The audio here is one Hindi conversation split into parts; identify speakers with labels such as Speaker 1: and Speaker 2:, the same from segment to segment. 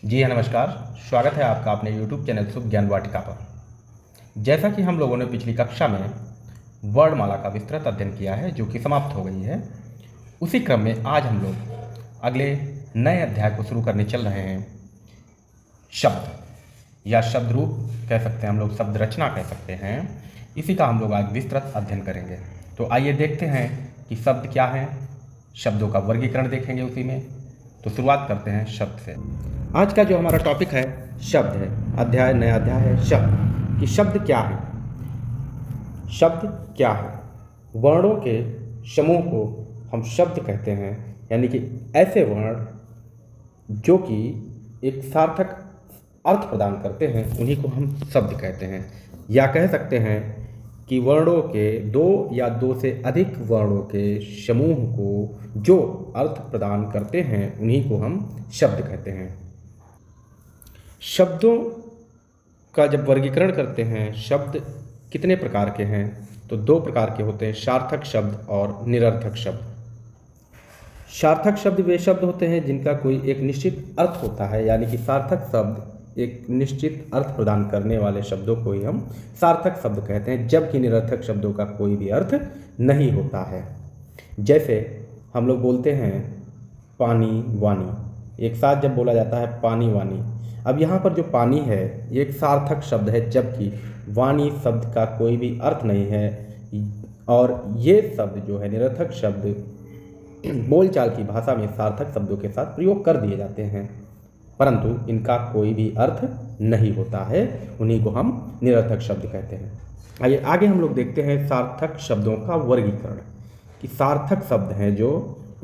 Speaker 1: जी हाँ, नमस्कार। स्वागत है आपका अपने YouTube चैनल शुभ ज्ञान वाटिका पर। जैसा कि हम लोगों ने पिछली कक्षा में वर्णमाला का विस्तृत अध्ययन किया है, जो कि समाप्त हो गई है, उसी क्रम में आज हम लोग अगले नए अध्याय को शुरू करने चल रहे हैं। शब्द या शब्द रूप कह सकते हैं, हम लोग शब्द रचना कह सकते हैं। इसी का हम लोग आज विस्तृत अध्ययन करेंगे। तो आइए देखते हैं कि शब्द क्या है, शब्दों का वर्गीकरण देखेंगे उसी में। तो शुरुआत करते हैं शब्द से। आज का जो हमारा टॉपिक है शब्द है, अध्याय नया अध्याय है शब्द। कि शब्द क्या है? शब्द क्या है? वर्णों के समूह को हम शब्द कहते हैं, यानी कि ऐसे वर्ण जो कि एक सार्थक अर्थ प्रदान करते हैं, उन्हीं को हम शब्द कहते हैं। या कह सकते हैं कि वर्णों के दो या दो से अधिक वर्णों के समूह को जो अर्थ प्रदान करते हैं, उन्हीं को हम शब्द कहते हैं। शब्दों का जब वर्गीकरण करते हैं, शब्द कितने प्रकार के हैं? तो दो प्रकार के होते हैं, सार्थक शब्द और निरर्थक शब्द। सार्थक शब्द वे शब्द होते हैं जिनका कोई एक निश्चित अर्थ होता है, यानी कि सार्थक शब्द एक निश्चित अर्थ प्रदान करने वाले शब्दों को ही हम सार्थक शब्द कहते हैं, जबकि निरर्थक शब्दों का कोई भी अर्थ नहीं होता है। जैसे हम लोग बोलते हैं पानी वानी, एक साथ जब बोला जाता है पानी वानी। अब यहाँ पर जो पानी है ये एक सार्थक शब्द है, जबकि वाणी शब्द का कोई भी अर्थ नहीं है। और ये शब्द जो है निरर्थक शब्द बोलचाल की भाषा में सार्थक शब्दों के साथ प्रयोग कर दिए जाते हैं, परंतु इनका कोई भी अर्थ नहीं होता है, उन्हीं को हम निरर्थक शब्द कहते हैं। आइए आगे हम लोग देखते हैं सार्थक शब्दों का वर्गीकरण, कि सार्थक शब्द हैं जो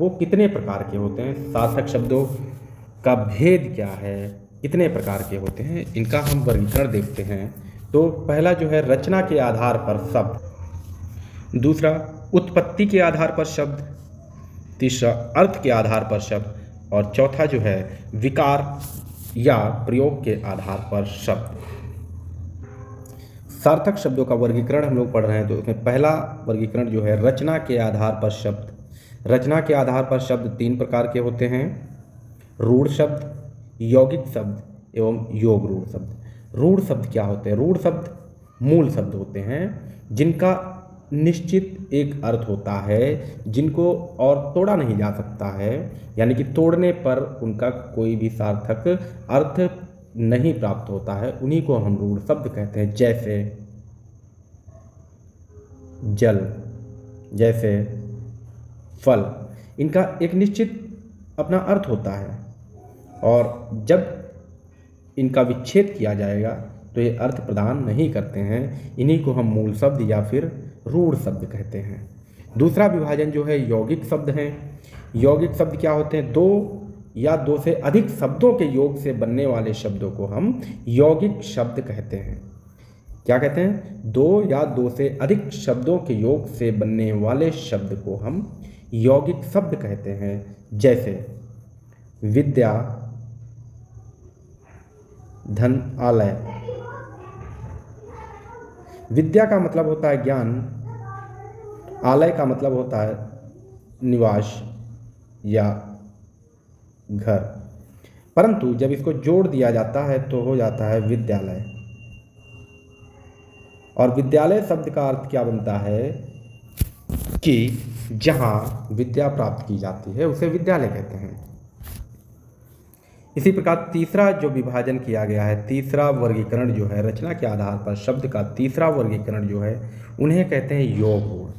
Speaker 1: वो कितने प्रकार के होते हैं, सार्थक शब्दों का भेद क्या है, कितने प्रकार के होते हैं, इनका हम वर्गीकरण देखते हैं। तो पहला जो है रचना के आधार पर शब्द, दूसरा उत्पत्ति के आधार पर शब्द, तीसरा अर्थ के आधार पर शब्द, और चौथा जो है विकार या प्रयोग के आधार पर शब्द। सार्थक शब्दों का वर्गीकरण हम लोग पढ़ रहे हैं, तो उसमें पहला वर्गीकरण जो है रचना के आधार पर शब्द। रचना के आधार पर शब्द तीन प्रकार के होते हैं, रूढ़ शब्द, यौगिक शब्द एवं योग रूढ़ शब्द। रूढ़ शब्द क्या होते हैं? रूढ़ शब्द मूल शब्द होते हैं जिनका निश्चित एक अर्थ होता है, जिनको और तोड़ा नहीं जा सकता है, यानी कि तोड़ने पर उनका कोई भी सार्थक अर्थ नहीं प्राप्त होता है, उन्हीं को हम रूढ़ शब्द कहते हैं। जैसे जल, जैसे फल, इनका एक निश्चित अपना अर्थ होता है, और जब इनका विच्छेद किया जाएगा तो ये अर्थ प्रदान नहीं करते हैं, इन्हीं को हम मूल शब्द या फिर रूढ़ शब्द कहते हैं। दूसरा विभाजन जो है यौगिक शब्द हैं। यौगिक शब्द क्या होते हैं? दो या दो से अधिक शब्दों के योग से बनने वाले शब्दों को हम यौगिक शब्द कहते हैं। क्या कहते हैं? दो या दो से अधिक शब्दों के योग से बनने वाले शब्द को हम यौगिक शब्द कहते हैं। जैसे विद्या, धन, आलय। विद्या का मतलब होता है ज्ञान, आलय का मतलब होता है निवास या घर, परंतु जब इसको जोड़ दिया जाता है तो हो जाता है विद्यालय। और विद्यालय शब्द का अर्थ क्या बनता है कि जहाँ विद्या प्राप्त की जाती है उसे विद्यालय कहते हैं। इसी प्रकार तीसरा जो विभाजन किया गया है, तीसरा वर्गीकरण जो है रचना के आधार पर शब्द का तीसरा वर्गीकरण जो है, उन्हें कहते हैं योग रूढ़।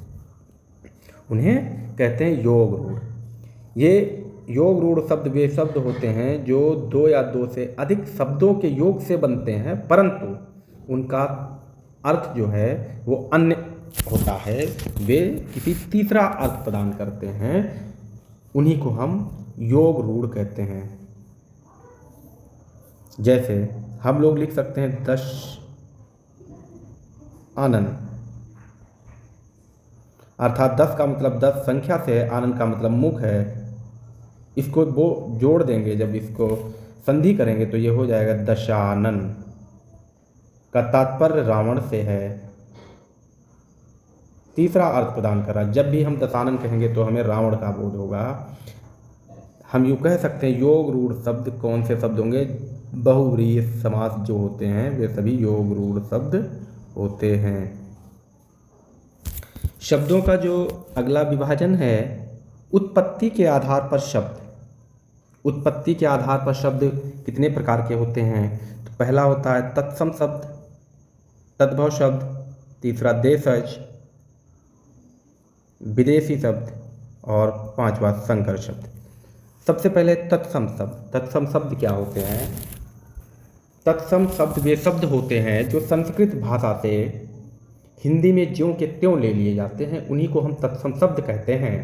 Speaker 1: उन्हें कहते हैं योग रूढ़। ये योग रूढ़ शब्द वे शब्द होते हैं जो दो या दो से अधिक शब्दों के योग से बनते हैं, परंतु उनका अर्थ जो है वो अन्य होता है, वे किसी तीसरा अर्थ प्रदान करते हैं, उन्हीं को हम योग रूढ़ कहते हैं। जैसे हम लोग लिख सकते हैं 10 आनंद, अर्थात 10 का मतलब 10 संख्या से है, आनंद का मतलब मुख है। इसको वो जोड़ देंगे, जब इसको संधि करेंगे तो ये हो जाएगा दशानन, का तात्पर्य रावण से है। तीसरा अर्थ प्रदान कर रहा है। जब भी हम दशानन कहेंगे तो हमें रावण का बोध होगा। हम यूँ कह सकते हैं योग रूढ़ शब्द कौन से शब्द होंगे? बहुव्रीहि समास जो होते हैं वे सभी योग रूढ़ शब्द होते हैं। शब्दों का जो अगला विभाजन है, उत्पत्ति के आधार पर शब्द। उत्पत्ति के आधार पर शब्द कितने प्रकार के होते हैं? तो पहला होता है तत्सम शब्द, तद्भव शब्द, तीसरा देशज, विदेशी शब्द और पांचवा संकर शब्द। सबसे पहले तत्सम शब्द। तत्सम शब्द क्या होते हैं? तत्सम शब्द वे शब्द होते हैं जो संस्कृत भाषा से हिंदी में ज्यों के त्यों ले लिए जाते हैं, उन्हीं को हम तत्सम शब्द कहते हैं।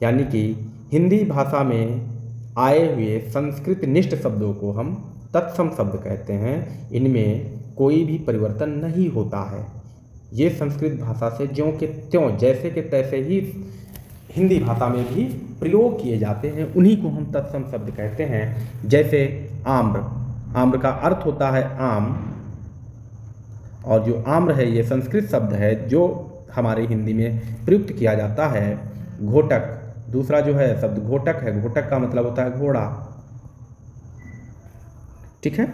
Speaker 1: यानी कि हिंदी भाषा में आए हुए संस्कृत निष्ठ शब्दों को हम तत्सम शब्द कहते हैं। इनमें कोई भी परिवर्तन नहीं होता है। ये संस्कृत भाषा से ज्यों के त्यों, जैसे के तैसे ही हिंदी भाषा में भी प्रयोग किए जाते हैं, उन्हीं को हम तत्सम शब्द कहते हैं। जैसे आम्र। आम्र का अर्थ होता है आम, और जो आम्र है ये संस्कृत शब्द है जो हमारे हिंदी में प्रयुक्त किया जाता है। घोटक, दूसरा जो है शब्द घोटक है। घोटक का मतलब होता है घोड़ा। ठीक है।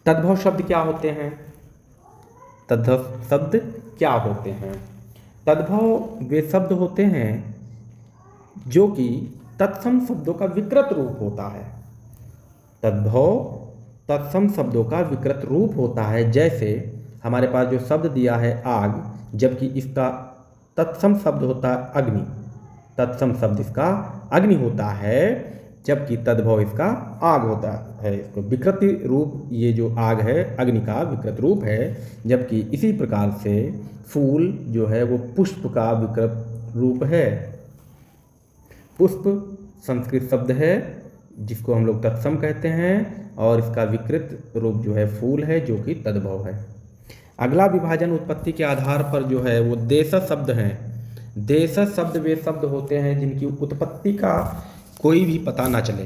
Speaker 1: तद्भव शब्द क्या होते हैं? तद्भव शब्द क्या होते हैं? तद्भव वे शब्द होते हैं जो कि तत्सम शब्दों का विकृत रूप होता है। तद्भव तत्सम शब्दों का विकृत रूप होता है। जैसे हमारे पास जो शब्द दिया है आग, जबकि इसका तत्सम शब्द होता है अग्नि। तत्सम शब्द इसका अग्नि होता है, जबकि तद्भव इसका आग होता है। इसको विकृत रूप, ये जो आग है अग्नि का विकृत रूप है, जबकि इसी प्रकार से फूल जो है वो पुष्प का विकृत रूप है। पुष्प संस्कृत शब्द है जिसको हम लोग तत्सम कहते हैं, और इसका विकृत रूप जो है फूल है, जो कि तद्भव है। अगला विभाजन उत्पत्ति के आधार पर जो है वो देशज शब्द हैं। देशज शब्द वे शब्द होते हैं जिनकी उत्पत्ति का कोई भी पता ना चले।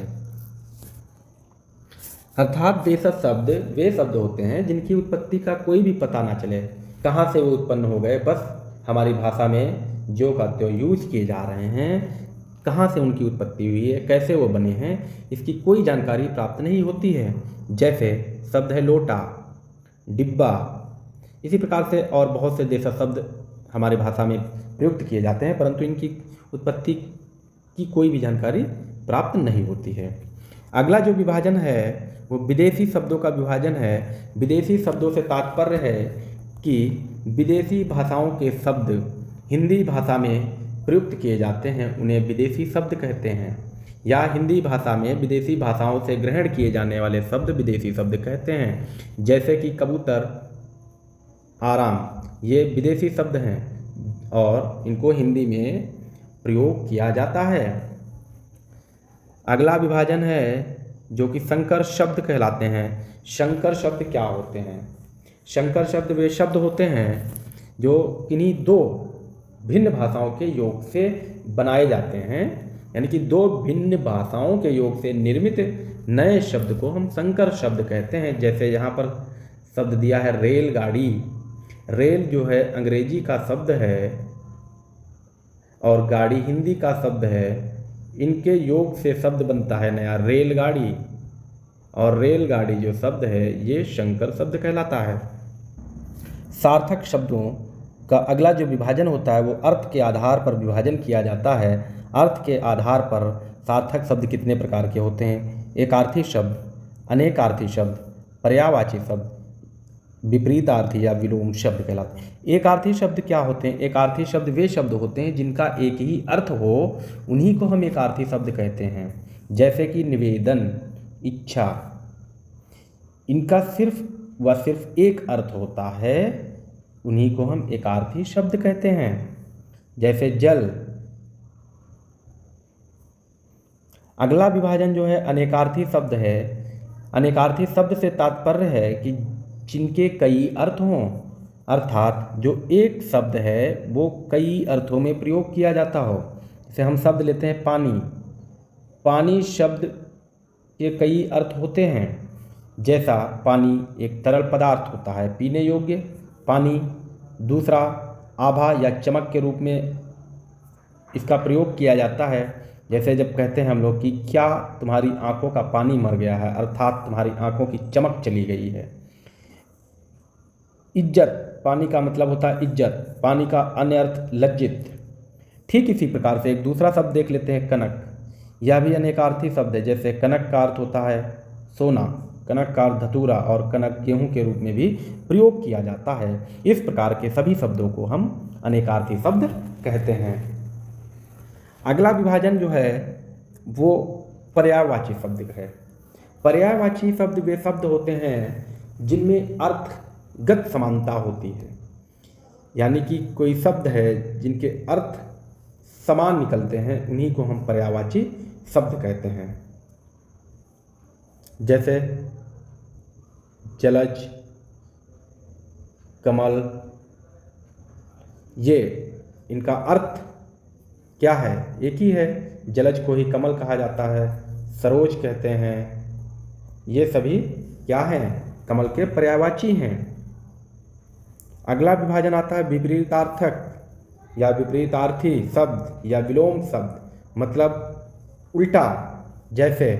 Speaker 1: अर्थात देशज शब्द वे शब्द होते हैं जिनकी उत्पत्ति का कोई भी पता ना चले, कहाँ से वो उत्पन्न हो गए, बस हमारी भाषा में जो का त्यों यूज किए जा रहे हैं, कहाँ से उनकी उत्पत्ति हुई है, कैसे वो बने हैं, इसकी कोई जानकारी प्राप्त नहीं होती है। जैसे शब्द है लोटा, डिब्बा। इसी प्रकार से और बहुत से देशज शब्द हमारी भाषा में प्रयुक्त किए जाते हैं, परंतु इनकी उत्पत्ति की कोई भी जानकारी प्राप्त नहीं होती है। अगला जो विभाजन है वो विदेशी शब्दों का विभाजन है। विदेशी शब्दों से तात्पर्य है कि विदेशी भाषाओं के शब्द हिंदी भाषा में प्रयुक्त किए जाते हैं, उन्हें विदेशी शब्द कहते हैं। या हिंदी भाषा में विदेशी भाषाओं से ग्रहण किए जाने वाले शब्द विदेशी शब्द कहते हैं। जैसे कि कबूतर, आराम, ये विदेशी शब्द हैं और इनको हिंदी में प्रयोग किया जाता है। अगला विभाजन है जो कि संकर शब्द कहलाते हैं। संकर शब्द क्या होते हैं? संकर शब्द वे शब्द होते हैं जो किन्हीं दो भिन्न भाषाओं के योग से बनाए जाते हैं, यानी कि दो भिन्न भाषाओं के योग से निर्मित नए शब्द को हम संकर शब्द कहते हैं। जैसे यहाँ पर शब्द दिया है रेलगाड़ी। रेल जो है अंग्रेजी का शब्द है और गाड़ी हिंदी का शब्द है। इनके योग से शब्द बनता है नया रेलगाड़ी, और रेलगाड़ी जो शब्द है ये संकर शब्द कहलाता है। सार्थक शब्दों का अगला जो विभाजन होता है वो अर्थ के आधार पर विभाजन किया जाता है। अर्थ के आधार पर सार्थक शब्द कितने प्रकार के होते हैं? एकार्थी शब्द, अनेकार्थी शब्द, पर्यायवाची शब्द, विपरीतार्थी या विलोम शब्द कहलाते हैं। एकार्थी शब्द क्या होते हैं? एकार्थी शब्द वे शब्द होते हैं जिनका एक ही अर्थ हो, उन्हीं को हम एकार्थी शब्द कहते हैं। जैसे कि निवेदन, इच्छा, इनका सिर्फ व सिर्फ एक अर्थ होता है, उन्हीं को हम एकार्थी शब्द कहते हैं। जैसे जल। अगला विभाजन जो है अनेकार्थी शब्द है। अनेकार्थी शब्द से तात्पर्य है कि जिनके कई अर्थ हों, अर्थात जो एक शब्द है वो कई अर्थों में प्रयोग किया जाता हो। जैसे हम शब्द लेते हैं पानी। पानी शब्द के कई अर्थ होते हैं। जैसा पानी एक तरल पदार्थ होता है पीने योग्य पानी, दूसरा आभा या चमक के रूप में इसका प्रयोग किया जाता है। जैसे जब कहते हैं हम लोग कि क्या तुम्हारी आंखों का पानी मर गया है, अर्थात तुम्हारी आंखों की चमक चली गई है। इज्जत, पानी का मतलब होता है इज्जत, पानी का अन्य अर्थ लज्जित। ठीक इसी प्रकार से एक दूसरा शब्द देख लेते हैं, कनक। यह भी अनेकार्थी शब्द है। जैसे कनक का अर्थ होता है सोना, कनक का अर्थ धतूरा, और कनक गेहूं के रूप में भी प्रयोग किया जाता है। इस प्रकार के सभी शब्दों को हम अनेकार्थी शब्द कहते हैं। अगला विभाजन जो है वो पर्यायवाची शब्द है। पर्यायवाची शब्द वे शब्द होते हैं जिनमें अर्थगत समानता होती है, यानी कि कोई शब्द है जिनके अर्थ समान निकलते हैं, उन्हीं को हम पर्यायवाची शब्द कहते हैं। जैसे जलज, कमल, ये इनका अर्थ क्या है? एक ही है। जलज को ही कमल कहा जाता है, सरोज कहते हैं। ये सभी क्या हैं? कमल के पर्यायवाची हैं। अगला विभाजन आता है विपरीतार्थक या विपरीतार्थी शब्द या विलोम शब्द, मतलब उल्टा। जैसे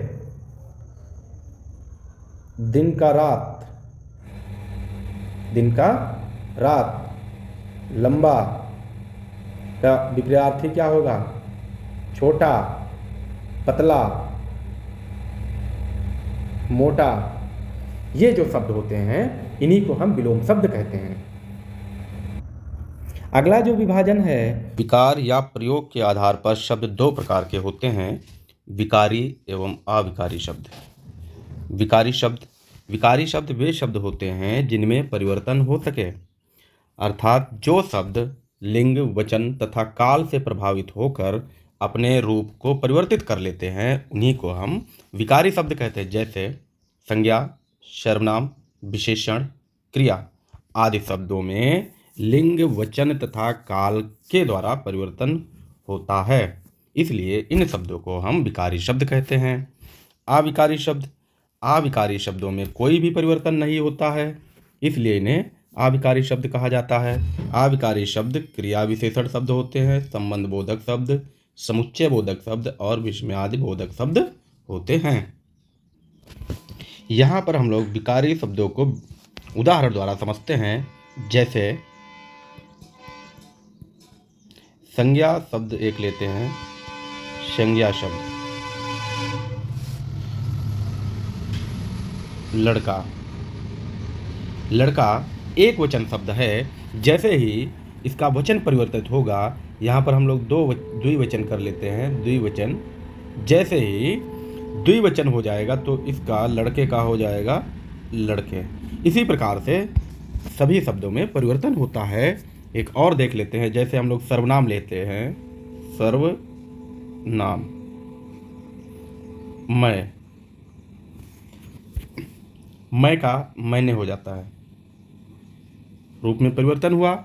Speaker 1: दिन का रात, दिन का रात। लंबा का विपरीतार्थी क्या होगा? छोटा, पतला, मोटा। ये जो शब्द होते हैं इन्हीं को हम विलोम शब्द कहते हैं। अगला जो विभाजन है, विकार या प्रयोग के आधार पर शब्द दो प्रकार के होते हैं, विकारी एवं अविकारी शब्द। विकारी शब्द वे शब्द होते हैं जिनमें परिवर्तन हो सके, अर्थात जो शब्द लिंग, वचन तथा काल से प्रभावित होकर अपने रूप को परिवर्तित कर लेते हैं, उन्हीं को हम विकारी शब्द कहते हैं। जैसे संज्ञा, सर्वनाम, विशेषण, क्रिया आदि शब्दों में लिंग, वचन तथा काल के द्वारा परिवर्तन होता है, इसलिए इन शब्दों को हम विकारी शब्द कहते हैं। अविकारी शब्दों में कोई भी परिवर्तन नहीं होता है, इसलिए इन्हें अविकारी शब्द कहा जाता है। अविकारी शब्द क्रिया विशेषण शब्द होते हैं, संबंध बोधक शब्द, समुच्चय बोधक शब्द और विस्मयादि बोधक शब्द होते हैं। यहाँ पर हम लोग विकारी शब्दों को उदाहरण द्वारा समझते हैं। जैसे संज्ञा शब्द एक लेते हैं, संज्ञा शब्द लड़का एक वचन शब्द है। जैसे ही इसका वचन परिवर्तित होगा, यहाँ पर हम लोग द्विवचन कर लेते हैं, द्विवचन। जैसे ही द्विवचन हो जाएगा तो इसका लड़के का हो जाएगा लड़के। इसी प्रकार से सभी शब्दों में परिवर्तन होता है। एक और देख लेते हैं, जैसे हम लोग सर्वनाम लेते हैं, सर्वनाम। मैं का मैंने हो जाता है, रूप में परिवर्तन हुआ।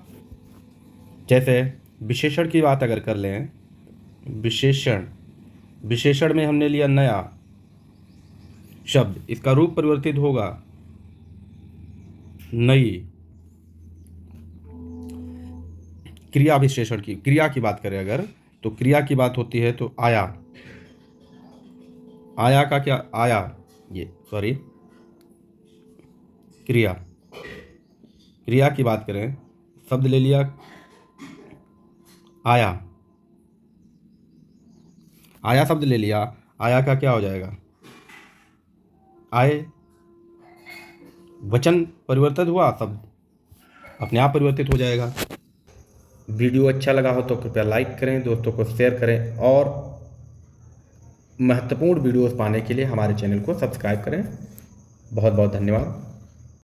Speaker 1: जैसे विशेषण की बात अगर कर लें, विशेषण में हमने लिया नया शब्द, इसका रूप परिवर्तित होगा नई। क्रिया विशेषण की क्रिया की बात करें अगर, तो क्रिया की बात होती है तो आया का क्या आया, क्रिया की बात करें, शब्द ले लिया आया शब्द ले लिया, आया का क्या हो जाएगा आए। वचन परिवर्तित हुआ, शब्द अपने आप परिवर्तित हो जाएगा। वीडियो अच्छा लगा हो तो कृपया लाइक करें, दोस्तों को शेयर करें और महत्वपूर्ण वीडियोस पाने के लिए हमारे चैनल को सब्सक्राइब करें। बहुत बहुत धन्यवाद।